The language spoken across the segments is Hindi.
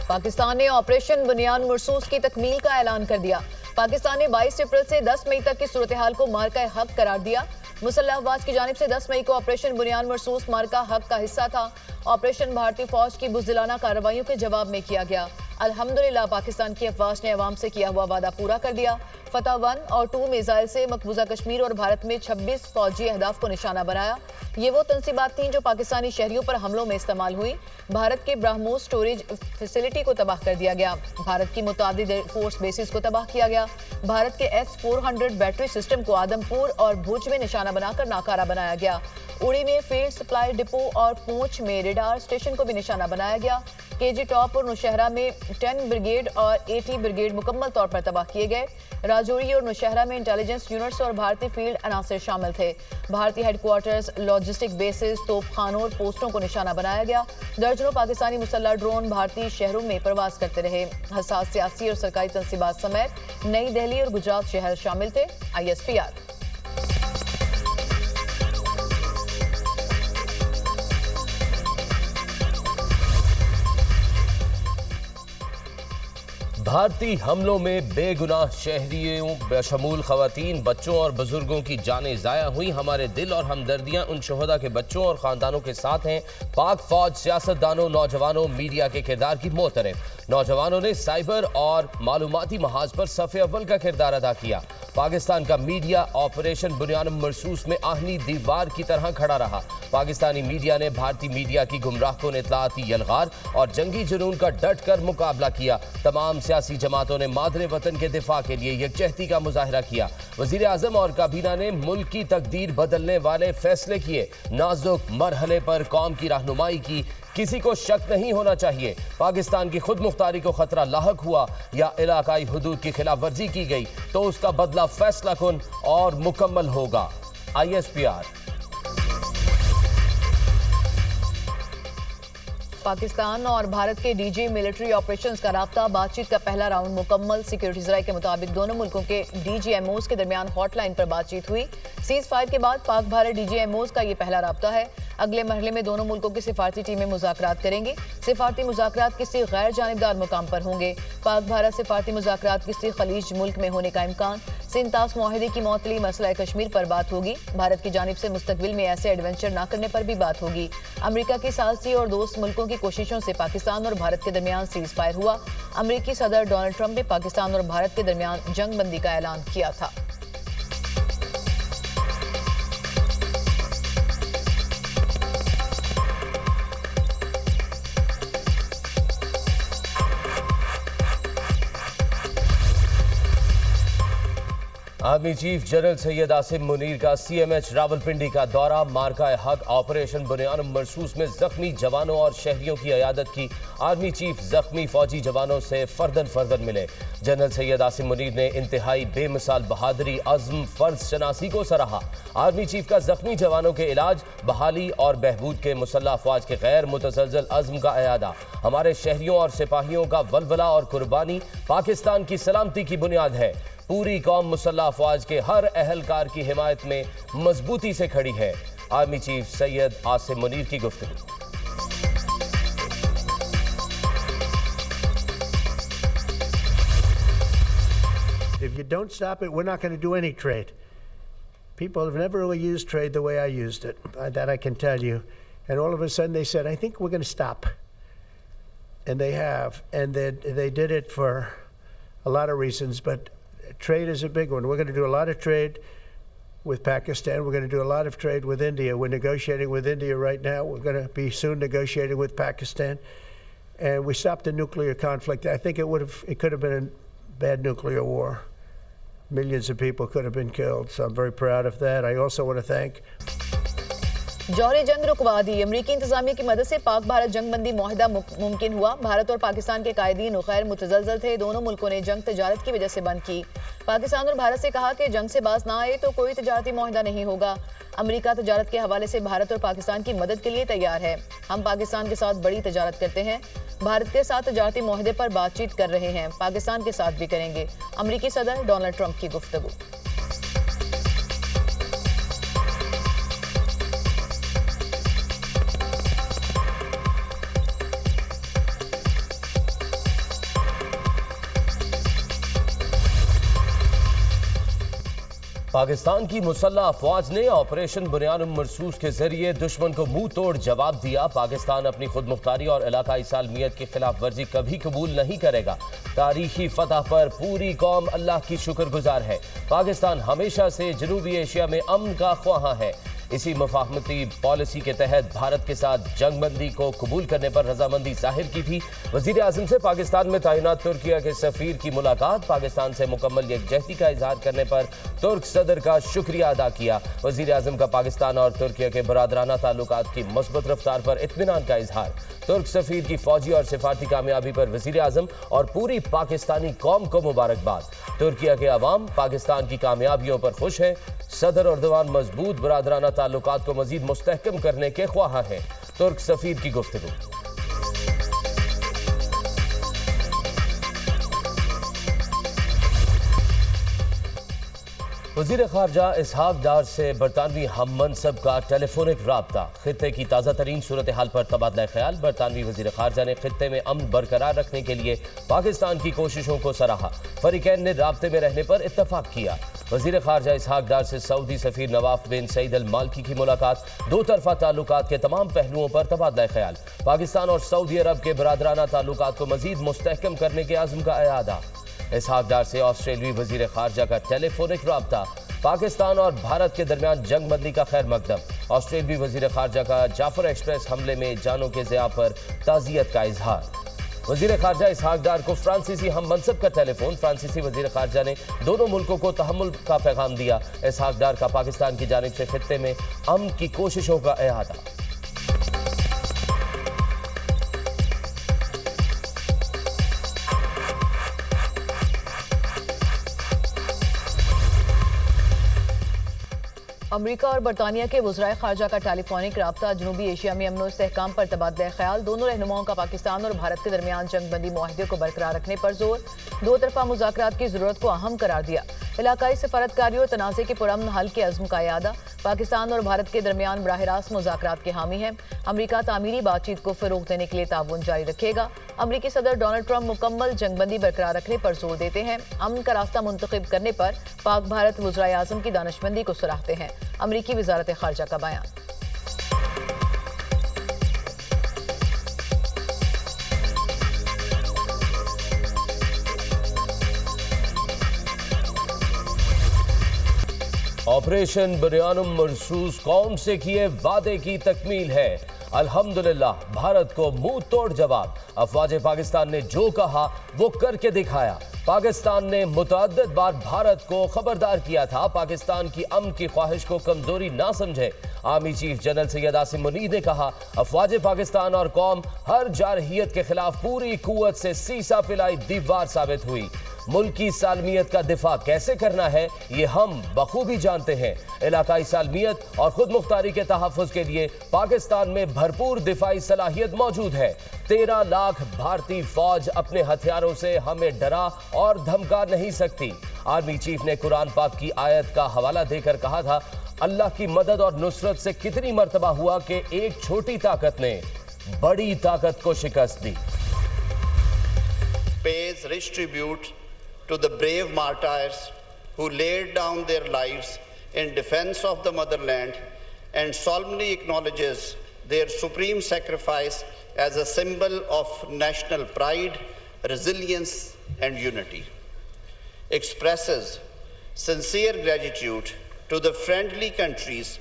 पाकिस्तान ने ऑपरेशन बुनियान मरसूस की तकमील का ऐलान कर दिया। पाकिस्तान ने 22 अप्रैल से 10 मई तक की सूरत हाल को मार्का हक करार दिया। मुसल्लह अफवाज की जानिब से 10 मई को ऑपरेशन बुनियान मरसूस मार्का हक का हिस्सा था। ऑपरेशन भारतीय फौज की बुज़दिलाना कार्रवाइयों के जवाब में किया गया। अल्हम्दुलिल्लाह पाकिस्तान की अफवाज ने अवाम से किया हुआ वादा पूरा कर दिया। फतह 1 और 2 मिसाइल से मकबूजा कश्मीर और भारत में 26 फौजी अहदाफ को निशाना बनाया। ये वो तंसीबात थीं जो पाकिस्तानी शहरियों पर हमलों में इस्तेमाल हुई। भारत के ब्राह्मोस स्टोरेज फैसिलिटी को तबाह कर दिया गया। भारत की मुतादिद एयरफोर्स बेसिस को तबाह किया गया। भारत के S-400 बैटरी सिस्टम को आदमपुर और भुज में निशाना बनाकर नाकारा बनाया गया। उड़ी में फील्ड सप्लाई डिपो और पूंछ में रेडार स्टेशन को भी निशाना बनाया गया। केजी टॉप और नौशहरा में 10 ब्रिगेड और 80 ब्रिगेड मुकम्मल तौर पर तबाह किए गए। राजौरी और नौशहरा में इंटेलिजेंस यूनिट्स और भारतीय फील्ड अनासर शामिल थे। भारतीय हेडक्वार्टर्स, लॉजिस्टिक बेसिस, तोपखानों और पोस्टों को निशाना बनाया गया। दर्जनों पाकिस्तानी मुसल्लह ड्रोन भारतीय शहरों में प्रवास करते रहे। हसास सियासी और सरकारी तंसीबात समेत नई दिल्ली और गुजरात शहर शामिल थे। ISPR भारतीय हमलों में बेगुनाह शहरियों बशमूल खवातीन, बच्चों और बुजुर्गों की जानें ज़ाया हुई। हमारे दिल और हमदर्दियां उन शोहदा के बच्चों और ख़ानदानों के साथ हैं। पाक फौज, सियासतदानों, नौजवानों, मीडिया के किरदार की मोहतरम। नौजवानों ने साइबर और मालूमाती महाज पर सफ़े अव्वल का किरदार अदा किया। पाकिस्तान का मीडिया ऑपरेशन बुनियान मरसूस में आहनी दीवार की तरह खड़ा रहा। पाकिस्तानी मीडिया ने भारतीय मीडिया की गुमराहकुन इत्तलाती यलगार और जंगी जुनून का डट कर मुकाबला किया। तमाम सियासी जमातों ने मादरे वतन के दिफा के लिए यकजहती का मुजाहरा किया। वज़ीर आज़म और काबीना ने मुल्क की तकदीर बदलने वाले फैसले किए। नाजुक मरहले पर कौम की रहनुमाई की। किसी को शक नहीं होना चाहिए पाकिस्तान की खुद मुख्तारी को खतरा लाहक हुआ या इलाकाई हुदूद की खिलाफ वर्जी की गई तो उसका बदला फैसला कुन और मुकम्मल होगा। ISPR पाकिस्तान और भारत के डीजी मिलिट्री ऑपरेशंस का राब्ता बातचीत का पहला राउंड मुकम्मल। सिक्योरिटी जराये के मुताबिक दोनों मुल्कों के DGMOs के दरमियान हॉटलाइन पर बातचीत हुई। सीज फायर के बाद पाक भारत DGMOs का ये पहला राब्ता है। अगले मरहले में दोनों मुल्कों की सिफारती टीमें मुज़ाकरात करेंगी। सिफारती मुज़ाकरात किसी गैर जानिबदार मुकाम पर होंगे। पाक भारत सिफारती मुज़ाकरात किसी खलीज मुल्क में होने का इम्कान। सिंतास मुआहिदे की मअतली मसला कश्मीर पर बात होगी। भारत की जानिब से मुस्तकबिल में ऐसे एडवेंचर न करने पर भी बात होगी। अमरीका की सालसी और दोस्त मुल्कों की कोशिशों से पाकिस्तान और भारत के दरमियान सीज फायर हुआ। अमरीकी सदर डोनाल्ड ट्रंप ने पाकिस्तान और भारत के दरमियान जंग बंदी का ऐलान किया था। Army chief general Syed Asim Munir का CMH रावलपिंडी का दौरा। मार्का हक ऑपरेशन बुनियान मरसूस में जख्मी जवानों और शहरियों की अयादत की। आर्मी चीफ जख्मी फौजी जवानों से फर्दन मिले। जनरल सैयद आसिम मुनीर ने इंतहाई बेमिसाल बहादुरी, अज़्म, फर्ज शनासी को सराहा। आर्मी चीफ का जख्मी जवानों के इलाज, बहाली और बहबूद के मुसल्लह अफवाज के गैर मुतसलसल अज़्म का अयादा। हमारे शहरियों और सिपाहियों का वलवला और कुर्बानी पाकिस्तान की सलामती की बुनियाद है। पूरी कौम मुसल्लह अफवाज के हर अहलकार की हिमायत में मजबूती से खड़ी है। आर्मी चीफ सैयद आसिम मुनीर की गुफ्तगू। If you don't stop it, we're not going to do any trade. People have never really used trade the way I used it. That I can tell you. And all of a sudden they said, I think we're going to stop. And they have. And they did it for a lot of reasons, but trade is a big one. We're going to do a lot of trade with Pakistan. We're going to do a lot of trade with India. We're negotiating with India right now. We're going to be soon negotiating with Pakistan. And we stopped the nuclear conflict. I think it could have been a bad nuclear war. Millions of people could have been killed. So I'm very proud of that. I also want to thank जौहरी जंग रुकवा दी। अमरीकी इंतजामिया की मदद से पाक भारत जंग बंदी मुआहिदा मुमकिन हुआ। भारत और पाकिस्तान के कायदीन गैर मुतज़लज़ल थे। दोनों मुल्कों ने जंग तजारत की वजह से बंद की। पाकिस्तान और भारत से कहा कि जंग से बाज ना आए तो कोई तजारती मुआहिदा नहीं होगा। अमरीका तजारत के हवाले से भारत और पाकिस्तान की मदद के लिए तैयार है। हम पाकिस्तान के साथ बड़ी तजारत करते हैं। भारत के साथ तजारती मुआहिदे पर बातचीत कर रहे हैं। पाकिस्तान के साथ भी करेंगे। अमरीकी सदर डोनाल्ड ट्रंप की गुफ्तगू। पाकिस्तान की मुसल्लह अफवाज ने ऑपरेशन बुनियान मरसूस के जरिए दुश्मन को मुंह तोड़ जवाब दिया। पाकिस्तान अपनी खुद मुख्तारी और इलाकाई सालमियत की खिलाफ वर्जी कभी कबूल नहीं करेगा। तारीखी फतह पर पूरी कौम अल्लाह की शुक्रगुजार है। पाकिस्तान हमेशा से जनूबी एशिया में अमन का ख्वाह है। इसी मुफाहमती पॉलिसी के तहत भारत के साथ जंगबंदी को कबूल करने पर रजामंदी जाहिर की थी। वजीर आजम से पाकिस्तान में तैनात तुर्किया के सफीर की मुलाकात। पाकिस्तान से मुकम्मल यकजहती का इजहार करने पर तुर्क सदर का शुक्रिया अदा किया। वजीर आजम का पाकिस्तान और तुर्किया के बरादराना ताल्लुकात की मस्बत रफ्तार पर इत्मीनान का इजहार। तुर्क सफीर की फौजी और सिफारती कामयाबी पर वजीर आजम और पूरी पाकिस्तानी कौम को मुबारकबाद। तुर्किया के अवाम पाकिस्तान की कामयाबियों पर खुश है। सदर अर्दवान मजबूत बरादराना ताल्लुकात को मजीद मुस्तहकम करने के ख्वाह हैं। तुर्क सफीर की गुफ्तगू। वज़ीर ख़ारजा इसहाक डार से बरतानवी हम मनसब का टेलीफोनिक राब्ता। खित्ते की ताज़ा तरीन सूरत हाल पर तबादला ख्याल। बरतानवी वज़ीर ख़ारजा ने खित्ते में अमन बरकरार रखने के लिए पाकिस्तान की कोशिशों को सराहा। फरीकैन ने राब्ते में रहने पर इत्तफाक किया। वज़ीर ख़ारजा इसहाक डार से सऊदी सफ़ीर नवाफ बिन सईद अल मालकी की मुलाकात। दो तरफा ताल्लुकात के तमाम पहलुओं पर तबादला ख्याल। पाकिस्तान और सऊदी अरब के बरादराना ताल्लुकात को मज़ीद मुस्तहकम करने के आज़म का इरादा। इसहाक डार से ऑस्ट्रेलियाई वज़ीर ख़ारजा का टेलीफोनिक राब्ता। पाकिस्तान और भारत के दरमियान जंगबंदी का खैर मकदम। ऑस्ट्रेलियाई वज़ीर ख़ारजा का जाफर एक्सप्रेस हमले में जानों के ज़िया पर ताज़ियत का इजहार। वज़ीर ख़ारजा इसहाक डार को फ्रांसीसी हम मनसब का टेलीफोन। फ्रांसीसी वज़ीर ख़ारजा ने दोनों मुल्कों को तहम्मुल का पैगाम दिया। इसहाक डार का पाकिस्तान की जानिब से खित्ते में अमन की कोशिशों का इहाता। अमरीका और बरतानिया के वज़राए ख़ारजा का टेलीफोनिक राब्ता। जनूबी एशिया में अमन और इस्तेहकाम पर तबादला ख्याल। दोनों रहनुमाओं का पाकिस्तान और भारत के दरमियान जंगबंदी मुआहदे को बरकरार रखने पर जोर। दो तरफा मुज़ाकरात की ज़रूरत को अहम करार दिया। इलाकाई सफारतकारी और तनाज़े के पुरअमन हल के अज़्म का यादा। पाकिस्तान और भारत के दरमियान बराह रास्त मुज़ाकरात के हामी हैं। अमरीका तामीरी बातचीत को फ़रोग़ देने के लिए ताउन जारी रखेगा। अमरीकी सदर डोनाल्ड ट्रंप मुकम्मल जंगबंदी बरकरार रखने पर जोर देते हैं। अमन का रास्ता मुंतखब करने पर पाक भारत वज़राए आज़म की दानिशमंदी को सराहते हैं। अमरीकी वज़ारत ख़ारजा का बयान। ऑपरेशन बुनियान मरसूस कौम से किए वादे की तकमील है। अल्हम्दुलिल्लाह भारत को मुंह तोड़ जवाब। अफवाज पाकिस्तान ने जो कहा वो करके दिखाया। पाकिस्तान ने मुतअद्दिद बार भारत को खबरदार किया था पाकिस्तान की अमन की ख्वाहिश को कमजोरी ना समझे। Army chief general Syed Asim Munir ने कहा अफवाज पाकिस्तान और कौम हर जारहियत के खिलाफ पूरी कुव्वत से सीसा पिलाई दीवार साबित हुई। मुल्क की सालमियत का दिफा कैसे करना है ये हम बखूबी जानते हैं। इलाकाई सालमियत और खुद मुख्तारी के तहफ़्फ़ुज़ के लिए पाकिस्तान में भरपूर दिफाई सलाहियत मौजूद है। 13 लाख भारतीय फौज अपने हथियारों से हमें डरा और धमका नहीं सकती। आर्मी चीफ ने कुरान पाक की आयत का हवाला देकर कहा था अल्लाह की मदद और नुसरत से कितनी मर्तबा हुआ कि एक छोटी ताकत ने बड़ी ताकत को शिकस्त दी। Pays rich tribute to the brave martyrs who laid down their lives in defense of the motherland and solemnly acknowledges their supreme sacrifice as a symbol of national pride, resilience and unity. Expresses sincere gratitude to the friendly countries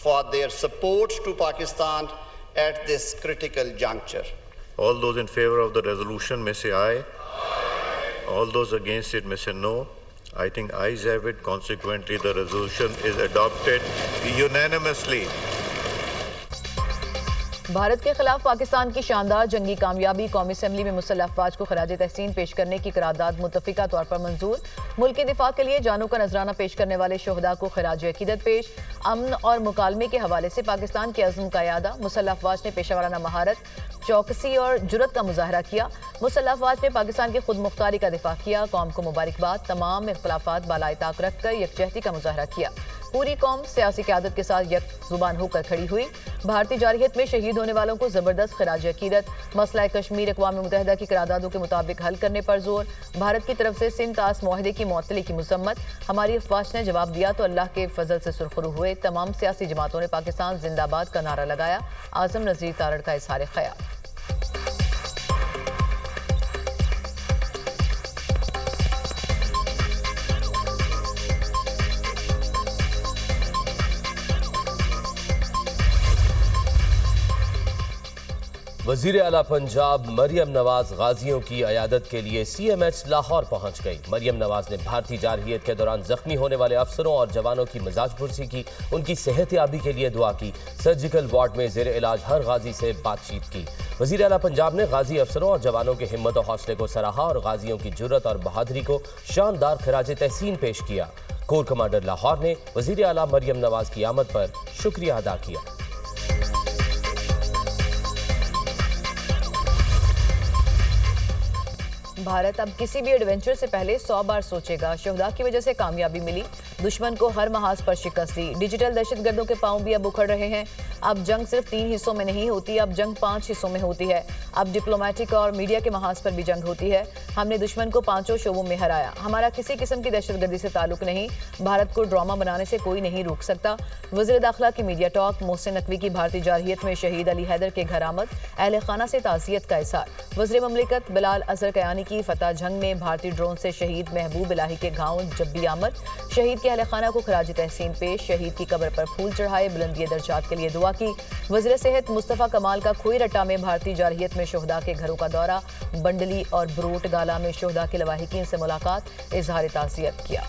for their support to Pakistan at this critical juncture. All those in favor of the resolution may say aye. All those against it may say no. I think ayes have it. Consequently, the resolution is adopted unanimously. Bharat के खिलाफ पाकिस्तान की शानदार जंगी कामयाबी। कौमी असम्बली में मुसल्लह अफवाज को खराज तहसीन पेश करने की करारदाद मुत्तफिका तौर पर मंजूर। मुल्क के दिफा के लिए जानों का नजराना पेश करने वाले शोहदा को खराज अकीदत पेश। अमन और मुकालमे के हवाले से पाकिस्तान के अज़्म का यादा। मुसल्लह अफवाज ने पेशावराना महारत, चौकसी और जुरत का मुजाहरा किया। मुसल्लह अफवाज ने पाकिस्तान की खुद मुख्तारी का दिफा किया। कौम को मुबारकबाद। तमाम इख्तलाफात बालाए ताक रखकर यकजहती का मुजाहरा किया। पूरी कौम सियासी क़यादत के साथ यकजुबान होकर खड़ी हुई। भारतीय जारहियत में शहीद होने वालों को जबरदस्त खिराज अकीदत। मसला कश्मीर अक़वाम मुत्तहिदा की करारदादों के मुताबिक हल करने पर जोर। भारत की तरफ से सिंध तास मुआहदे की मुअत्तली की मजम्मत। हमारी अफवाज ने जवाब दिया तो अल्लाह के फजल से सुरखरू हुए। तमाम सियासी जमातों ने पाकिस्तान जिंदाबाद का नारा लगाया। आजम नज़ीर तारड़ का इज़हार ख्याल। वजीर आला पंजाब मरियम नवाज गाजियों की अयादत के लिए CMH लाहौर पहुंच गई। मरियम नवाज ने भारतीय जारहियत के दौरान जख्मी होने वाले अफसरों और जवानों की मिजाज पुरसी की, उनकी सेहतयाबी के लिए दुआ की। सर्जिकल वार्ड में जेर इलाज हर गाजी से बातचीत की। वजीर आला पंजाब ने गाजी अफसरों और जवानों के हिम्मत और हौसले को सराहा और गाजियों की जुर्रत और बहादुरी को शानदार खिराज तहसीन पेश किया। कोर कमांडर लाहौर ने वजीर आला मरियम नवाज की आमद पर शुक्रिया अदा किया। भारत अब किसी भी एडवेंचर से पहले 100 बार सोचेगा। शहदा की वजह से कामयाबी मिली, दुश्मन को हर महाज पर शिकस्त दी। डिजिटल दहशतगर्दों के पांव भी अब उखड़ रहे हैं। अब जंग सिर्फ 3 हिस्सों में नहीं होती, अब जंग 5 हिस्सों में होती है। अब डिप्लोमेटिक और मीडिया के महाज पर भी जंग होती है। हमने दुश्मन को 5 शोबों में हराया। हमारा किसी किस्म की दहशतगर्दी से ताल्लुक नहीं। भारत को ड्रामा बनाने से कोई नहीं रोक सकता। वज़ीर दाखिला की मीडिया टॉक। मोहसिन नकवी की भारतीय जारहियत में शहीद अली हैदर के घर आमद। अहले खाना से ताज़ियत का इज़हार। वज़ीर ममलिकत बिलाल अजहर कयानी की फतह जंग में भारतीय ड्रोन से शहीद महबूब इलाही के गांव जब्बी आमद। शहीद के अहले खाना को खराज तहसीन पेश। शहीद की कब्र पर फूल चढ़ाए। बुलंदी दर्जात के लिए दुआ की। वज़ीर सेहत मुस्तफ़ा कमाल का खोई रट्टा में भारतीय जारहियत में शहदा के घरों का दौरा। बंडली और ब्रोट गाला में शहदा के लवाहिकीन से मुलाकात। इज़हार ताज़ियत किया।